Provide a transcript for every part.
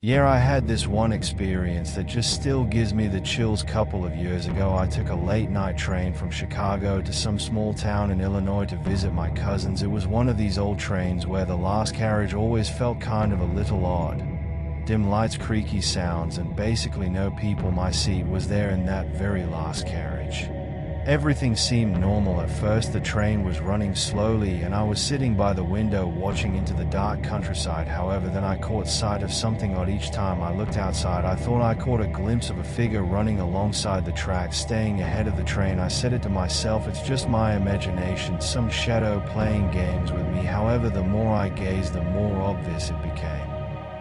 Yeah, I had this one experience that just still gives me the chills. Couple of years ago, I took a late night train from Chicago to some small town in Illinois to visit my cousins. It was one of these old trains where the last carriage always felt kind of a little odd. Dim lights, creaky sounds, and basically no people. My seat was there in that very last carriage. Everything seemed normal at first. The train was running slowly and I was sitting by the window watching into the dark countryside. However, then I caught sight of something odd. Each time I looked outside, I thought I caught a glimpse of a figure running alongside the tracks, staying ahead of the train. I said it to myself, it's just my imagination, some shadow playing games with me. However, the more I gazed, the more obvious it became.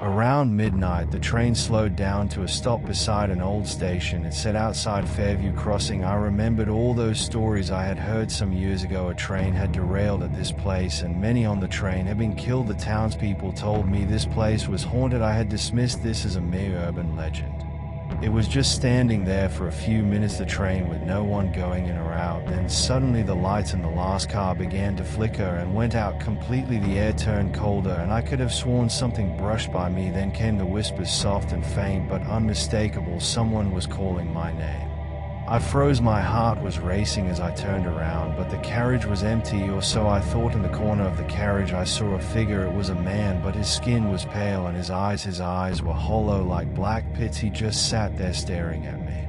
Around midnight, the train slowed down to a stop beside an old station. It said outside Fairview Crossing. I remembered all those stories I had heard some years ago. A train had derailed at this place and many on the train had been killed. The townspeople told me this place was haunted. I had dismissed this as a mere urban legend. It was just standing there for a few minutes, the train with no one going in or out. Then suddenly the lights in the last car began to flicker and went out completely. The air turned colder and I could have sworn something brushed by me. Then came the whispers, soft and faint but unmistakable. Someone was calling my name. I froze. My heart was racing as I turned around, but the carriage was empty, or so I thought. In the corner of the carriage I saw a figure. It was a man, but his skin was pale and his eyes were hollow like black pits. He just sat there staring at me.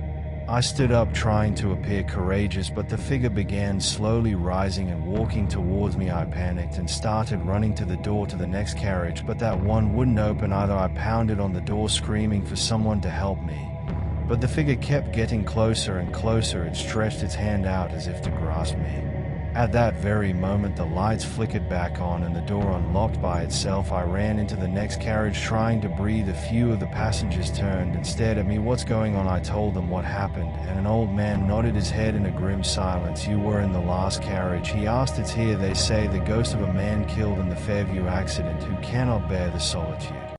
I stood up, trying to appear courageous, but the figure began slowly rising and walking towards me. I panicked and started running to the door to the next carriage, but that one wouldn't open either. I pounded on the door, screaming for someone to help me. But the figure kept getting closer and closer. It stretched its hand out as if to grasp me. At that very moment, the lights flickered back on and the door unlocked by itself. I ran into the next carriage, trying to breathe. A few of the passengers turned and stared at me. What's going on? I told them what happened, and an old man nodded his head in a grim silence. You were in the last carriage, he asked. It's here, they say, the ghost of a man killed in the Fairview accident who cannot bear the solitude.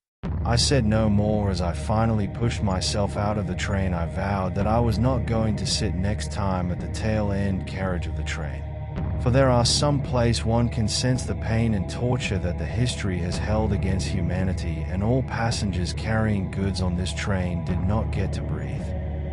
I said no more. As I finally pushed myself out of the train, I vowed that I was not going to sit next time at the tail-end carriage of the train. For there are some place one can sense the pain and torture that the history has held against humanity, and all passengers carrying goods on this train did not get to breathe.